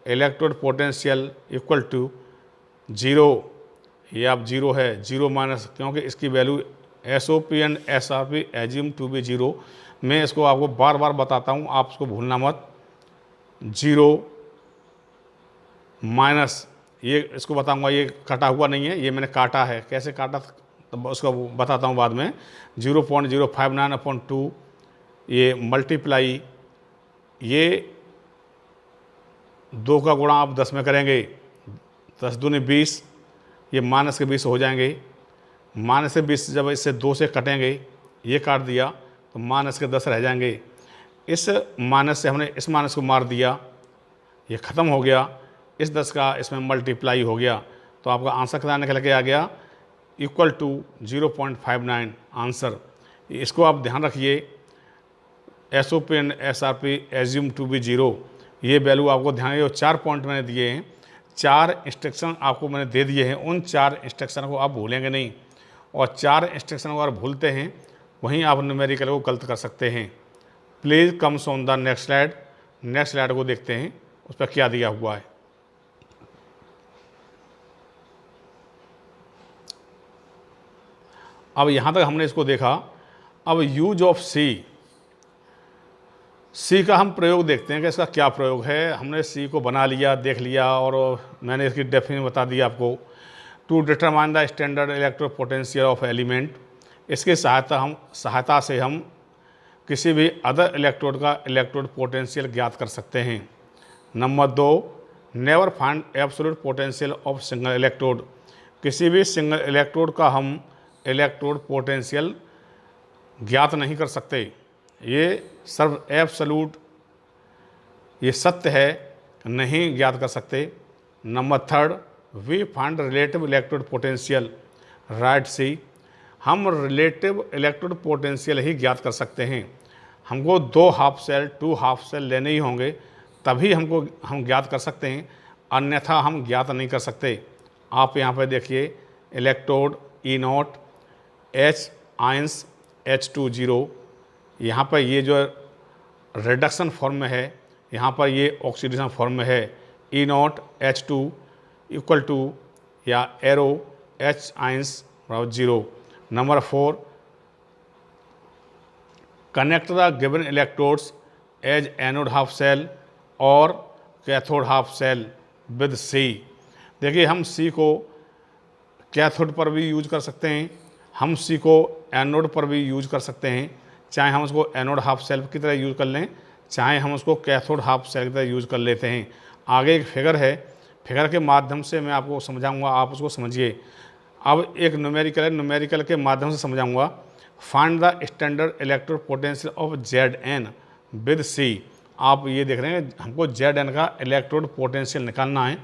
इलेक्ट्रोड पोटेंशियल इक्वल टू 0। ये आप 0 है, 0 माइनस, क्योंकि इसकी value SOP and SRP assume to be 0। मैं इसको आपको बार बार बताता हूँ, आप इसको भूलना मत। 0 माइनस, ये इसको बताऊंगा, ये कटा हुआ नहीं है, ये मैंने काटा है। कैसे काटा तो उसको बताता हूँ बाद में। 0.059/2 ये मल्टीप्लाई, ये 2 का गुणा आप 10 में करेंगे, 10 दूनी 20, ये माइनस के 20 हो जाएंगे। माइनस के 20 जब इससे 2 से कटेंगे, ये काट दिया तो माइनस के 10 रह जाएंगे। इस माइनस से हमने इस माइनस को मार दिया, ये ख़त्म हो गया। इस 10 का इसमें मल्टीप्लाई हो गया, तो आपका आंसर कितना निकल के आ गया, इक्वल टू 0.59 आंसर। इसको आप ध्यान रखिए। SOP and SRP assume to be 0, ये वैल्यू आपको ध्यान रखिए। 4 पॉइंट मैंने दिए हैं, 4 इंस्ट्रक्शन आपको मैंने दे दिए हैं। उन 4 इंस्ट्रक्शन को आप भूलेंगे नहीं, और 4 इंस्ट्रक्शन को अगर भूलते हैं वहीं आप न्यूमेरिकल को गलत कर सकते हैं। Please comes on the next slide. Next slide को देखते हैं उस पर क्या दिया हुआ है। अब यहाँ तक हमने इसको देखा। अब यूज ऑफ सी का हम प्रयोग देखते हैं कि इसका क्या प्रयोग है। हमने सी को बना लिया, देख लिया, और मैंने इसकी डेफिनेशन बता दी आपको। To determine the standard electrode potential of element. इसके सहायता से हम किसी भी अदर इलेक्ट्रोड का इलेक्ट्रोड पोटेंशियल ज्ञात कर सकते हैं। Number 2, never find absolute potential of single electrode. किसी भी सिंगल इलेक्ट्रोड का हम इलेक्ट्रोड पोटेंशियल ज्ञात नहीं कर सकते। ये सर्व एब्सोल्यूट, ये सत्य है, नहीं ज्ञात कर सकते। Number 3, we find relative electrode potential, right C. हम रिलेटिव इलेक्ट्रोड पोटेंशियल ही ज्ञात कर सकते हैं। हमको 2 हाफ सेल लेने ही होंगे, तभी हम ज्ञात कर सकते हैं, अन्यथा हम ज्ञात नहीं कर सकते। आप यहाँ पर देखिए electrode E0 H ions H20, यहाँ पर ये जो रिडक्शन फॉर्म में है, यहाँ पर ये ऑक्सीडेशन फॉर्म में है। E0 H2 इक्वल टू या arrow H ions 0। Number 4, connect the given electrodes as anode half cell और cathode half cell with C। देखिए हम C को कैथोड पर भी यूज कर सकते हैं, हम C को एनोड पर भी यूज कर सकते हैं। चाहे हम उसको एनोड हाफ सेल की तरह यूज कर लें, चाहे हम उसको कैथोड हाफ सेल की तरह यूज कर लेते हैं। आगे एक फिगर है, फिगर के माध्यम से मैं आपको समझाऊंगा, आप उसको समझिए। अब एक न्यूमेरिकल है, न्यूमेरिकल के माध्यम से समझाऊंगा। Find the standard electrode potential of Zn with C। आप ये देख रहे हैं हमको Zn का इलेक्ट्रोड पोटेंशियल निकालना है,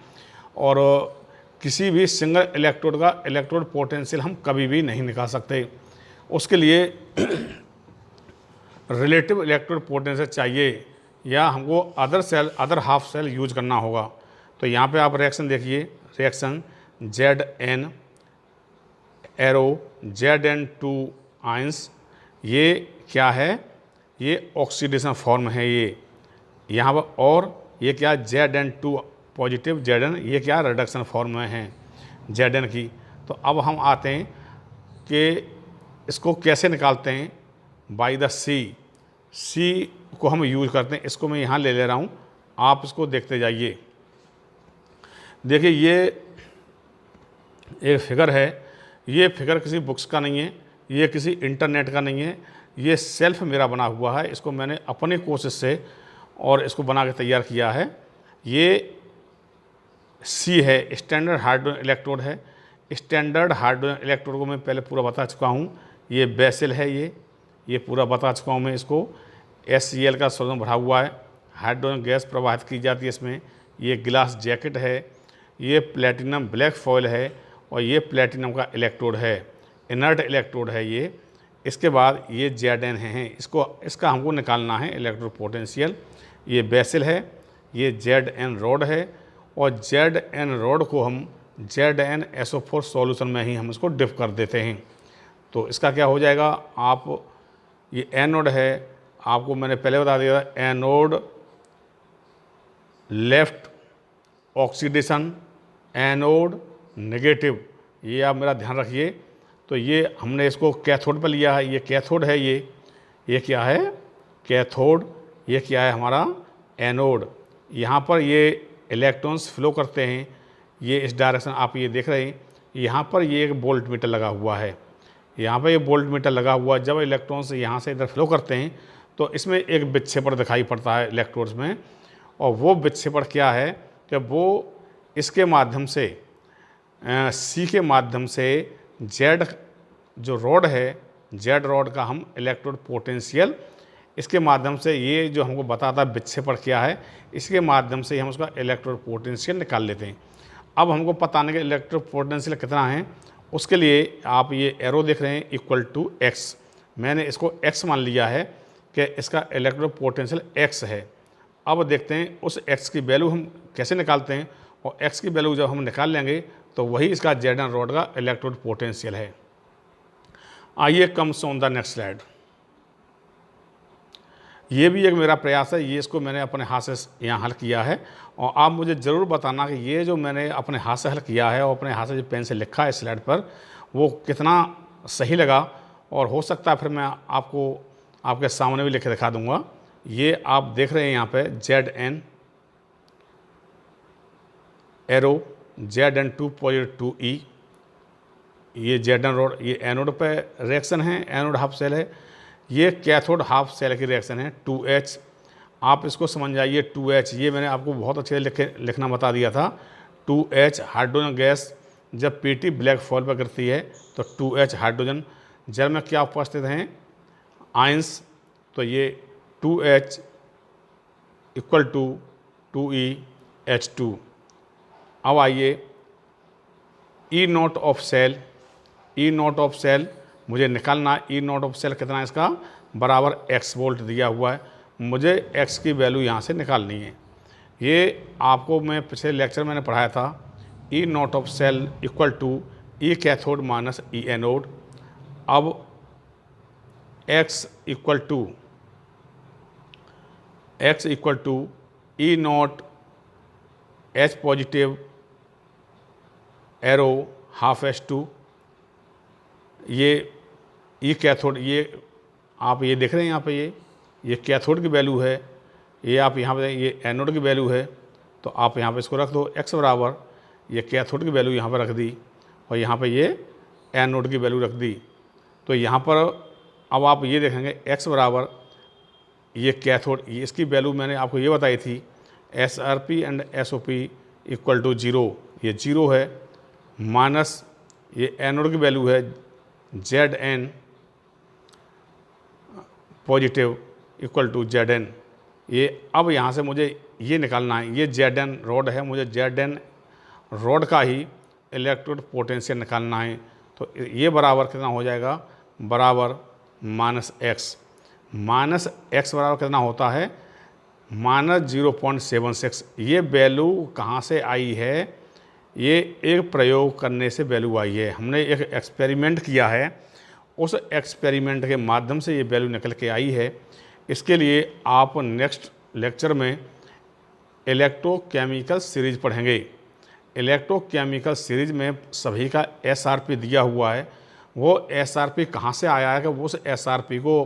और किसी भी सिंगल इलेक्ट्रोड का इलेक्ट्रोड पोटेंशियल हम कभी भी नहीं निकाल सकते। उसके लिए रिलेटिव इलेक्ट्रोड पोटेंशियल चाहिए, या हमको अदर हाफ सेल यूज करना होगा। तो यहाँ पे आप रिएक्शन देखिए, reaction Zn arrow Zn2 ions, ये क्या है, ये ऑक्सीडेशन फॉर्म है ये यहाँ पर, और ये क्या Zn2 पॉजिटिव Zn, ये क्या रिडक्शन फॉर्म में है Zn की। तो अब हम आते हैं कि इसको कैसे निकालते हैं, बाई द सी को हम यूज करते हैं। इसको मैं यहाँ ले ले रहा हूँ, आप इसको देखते जाइए। देखिए ये एक फिगर है, ये फिगर किसी बुक्स का नहीं है, ये किसी इंटरनेट का नहीं है, ये सेल्फ मेरा बना हुआ है। इसको मैंने अपनी कोशिश से और इसको बना के तैयार किया है। ये सी है, स्टैंडर्ड हाइड्रोजन इलेक्ट्रोड है। स्टैंडर्ड हाइड्रोजन इलेक्ट्रोड को मैं पहले पूरा बता चुका हूँ। ये बेसिल है, ये पूरा बता चुका हूँ मैं। इसको HCl का सोडियम भरा हुआ है, हाइड्रोजन गैस प्रवाहित की जाती है इसमें। ये ग्लास जैकेट है, ये प्लेटिनम ब्लैक फॉयल है, और ये प्लेटिनम का इलेक्ट्रोड है, इनर्ट इलेक्ट्रोड है ये। इसके बाद ये Zn है, इसका हमको निकालना है इलेक्ट्रोड पोटेंशियल। ये बेसिल है, ये Zn रॉड है, और Zn रॉड को हम ZnSO4 सॉल्यूशन में ही हम इसको डिप कर देते हैं। तो इसका क्या हो जाएगा, आप ये एनोड है, आपको मैंने पहले बता दिया था, anode left oxidation, anode negative, ये आप मेरा ध्यान रखिए। तो ये हमने इसको कैथोड पर लिया है, ये कैथोड है, ये क्या है कैथोड, ये क्या है हमारा एनोड। यहाँ पर ये इलेक्ट्रॉन्स फ्लो करते हैं, ये इस डायरेक्शन आप ये देख रहे हैं। यहाँ पर ये एक वोल्ट मीटर लगा हुआ है, यहाँ पर ये वोल्ट मीटर लगा हुआ है। जब इलेक्ट्रॉन्स यहाँ से इधर फ्लो करते हैं तो इसमें एक विक्षेपण दिखाई पड़ता है इलेक्ट्रोड्स में, और वो विक्षेपण क्या है कि वो इसके माध्यम से सी के माध्यम से जेड जो रॉड है, जेड रॉड का हम इलेक्ट्रोड पोटेंशियल इसके माध्यम से, ये जो हमको बताता है विक्षेपण क्या है, इसके माध्यम से हम उसका इलेक्ट्रोड पोटेंशियल निकाल लेते हैं। अब हमको पता नहीं कि इलेक्ट्रोड पोटेंशियल कितना है, उसके लिए आप ये एरो देख रहे हैं इक्वल टू एक्स। मैंने इसको एक्स मान लिया है कि इसका इलेक्ट्रोड पोटेंशियल एक्स है। अब देखते हैं उस एक्स की वैल्यू हम कैसे निकालते हैं, और एक्स की वैल्यू जब हम निकाल लेंगे तो वही इसका Zn रॉड का इलेक्ट्रोड पोटेंशियल है। आइए comes on the next slide. ये भी एक मेरा प्रयास है, ये इसको मैंने अपने हाथ से यहाँ हल किया है, और आप मुझे ज़रूर बताना कि ये जो मैंने अपने हाथ से हल किया है और अपने हाथ से जो पेन से लिखा है स्लाइड पर, वो कितना सही लगा। और हो सकता है फिर मैं आपको आपके सामने भी लिख के दिखा दूँगा। ये आप देख रहे हैं यहाँ पे Zn arrow Zn2 positive 2E, ये Zn रॉड, ये एनोड पे रिएक्शन है, एनोड हाफ सेल है। ये कैथोड हाफ सेल की रिएक्शन है 2H। आप इसको समझ जाइए 2H, ये मैंने आपको बहुत अच्छे से लिखना बता दिया था। 2H हाइड्रोजन गैस जब Pt ब्लैक फॉल पर गिरती है तो 2H हाइड्रोजन जल में क्या उपस्थित हैं, आयंस। तो ये 2H इक्वल टू 2EH2। अब आइए E naught of cell, E naught of cell मुझे निकालना। E नॉट ऑफ सेल कितना है, इसका बराबर x वोल्ट दिया हुआ है, मुझे x की वैल्यू यहाँ से निकालनी है। ये आपको मैं पिछले लेक्चर मैंने पढ़ाया था। E naught of cell equal to E cathode minus E anode. अब x equal to E naught H positive arrow half H2, ये E कैथोड, ये आप ये देख रहे हैं यहाँ पे, ये कैथोड की वैल्यू है, ये आप यहाँ पे ये एनोड की वैल्यू है। तो आप यहाँ पे इसको रख दो, x बराबर ये कैथोड की वैल्यू यहाँ पर रख दी, और यहाँ पे ये एनोड की वैल्यू रख दी। तो यहाँ पर अब आप ये देखेंगे x बराबर ये कैथोड, ये इसकी वैल्यू मैंने आपको ये बताई थी, SRP and SOP equal to 0, ये 0 है, माइनस ये एनोड की वैल्यू है Zn positive equal to Zn। ये अब यहाँ से मुझे ये निकालना है, ये Zn रॉड है, मुझे Zn रॉड का ही इलेक्ट्रोड पोटेंशियल निकालना है। तो ये बराबर कितना हो जाएगा, बराबर -x। -x बराबर कितना होता है, -0.76। ये वैल्यू कहाँ से आई है, ये एक प्रयोग करने से वैल्यू आई है। हमने एक एक्सपेरिमेंट किया है, उस एक्सपेरिमेंट के माध्यम से ये वैल्यू निकल के आई है। इसके लिए आप नेक्स्ट लेक्चर में इलेक्ट्रोकेमिकल सीरीज पढ़ेंगे। इलेक्ट्रोकेमिकल सीरीज में सभी का SRP दिया हुआ है। वो SRP कहाँ से आया है कि उस SRP को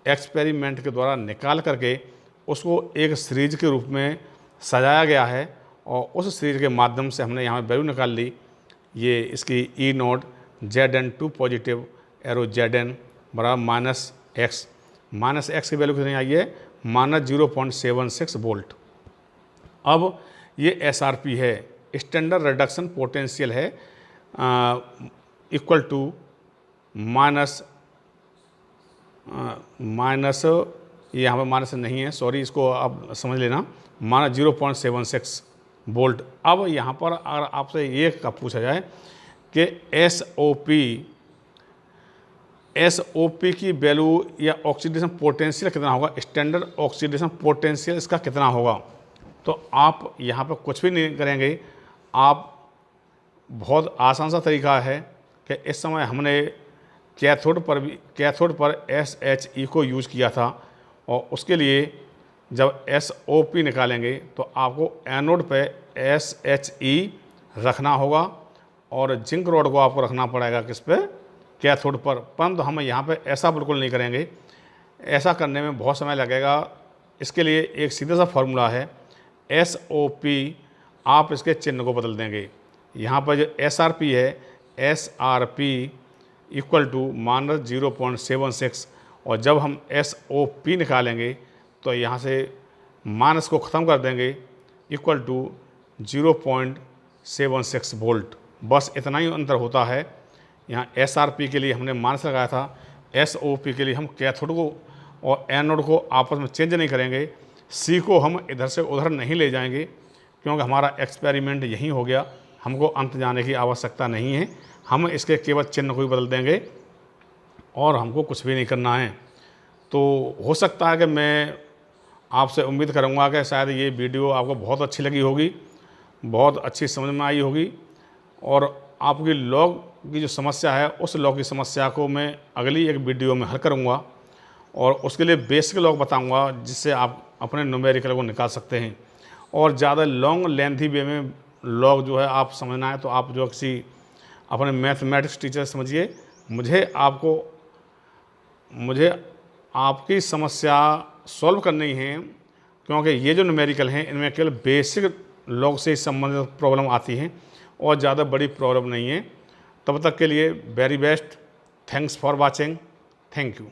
एक्सपेरिमेंट के द्वारा निकाल करके उसको एक सीरीज के रूप में सजाया गया है और उस सीरीज के माध्यम से हमने यहाँ वैल्यू निकाल ली। ये इसकी E node Zn2 positive arrow Zn बराबर -x। -x की वैल्यू कितनी आई है, -0.76 वोल्ट। अब ये SRP है, स्टैंडर्ड रिडक्शन पोटेंशियल है, इक्वल टू माइनस ये यहाँ पर माइनस नहीं है, सॉरी, इसको आप समझ लेना, -0.76 वोल्ट। अब यहाँ पर अगर आपसे ये कब पूछा जाए कि एसओपी की वैल्यू या ऑक्सीडेशन पोटेंशियल कितना होगा, स्टैंडर्ड ऑक्सीडेशन पोटेंशियल इसका कितना होगा, तो आप यहाँ पर कुछ भी नहीं करेंगे। आप बहुत आसान सा तरीका है कि इस समय हमने कैथोड पर SHE को यूज़ किया था और उसके लिए जब SOP निकालेंगे तो आपको एनोड पे SHE रखना होगा और जिंक रॉड को आपको रखना पड़ेगा किस पे, कैथोड पर। परंतु हम यहाँ पे ऐसा बिल्कुल नहीं करेंगे, ऐसा करने में बहुत समय लगेगा। इसके लिए एक सीधा सा फॉर्मूला है, SOP आप इसके चिन्ह को बदल देंगे। यहाँ पर जो SRP है, SRP इक्वल टू -0.76 और जब हम SOP निकालेंगे तो यहाँ से माइनस को ख़त्म कर देंगे, इक्वल टू 0.76 वोल्ट। बस इतना ही अंतर होता है। यहाँ SRP के लिए हमने माइनस लगाया था, SOP के लिए हम कैथोड को और एनोड को आपस में चेंज नहीं करेंगे। C को हम इधर से उधर नहीं ले जाएंगे क्योंकि हमारा एक्सपेरिमेंट यहीं हो गया, हमको अंत जाने की आवश्यकता नहीं है। हम इसके केवल चिन्ह को ही बदल देंगे और हमको कुछ भी नहीं करना है। तो हो सकता है कि मैं आपसे उम्मीद करूंगा कि शायद ये वीडियो आपको बहुत अच्छी लगी होगी, बहुत अच्छी समझ में आई होगी और आपकी लॉग की जो समस्या है उस लॉग की समस्या को मैं अगली एक वीडियो में हल करूंगा और उसके लिए बेसिक लॉग बताऊंगा जिससे आप अपने न्यूमेरिकल को निकाल सकते हैं। और ज़्यादा लॉन्ग लेंथी वे में लॉग जो है आप समझना है तो आप जो किसी अपने मैथमेटिक्स टीचर समझिए। मुझे आपकी समस्या सॉल्व करनी है क्योंकि ये जो न्यूमेरिकल हैं इनमें केवल बेसिक लॉग से संबंधित प्रॉब्लम आती हैं और ज़्यादा बड़ी प्रॉब्लम नहीं है। तब तक के लिए very best, thanks for watching, thank you.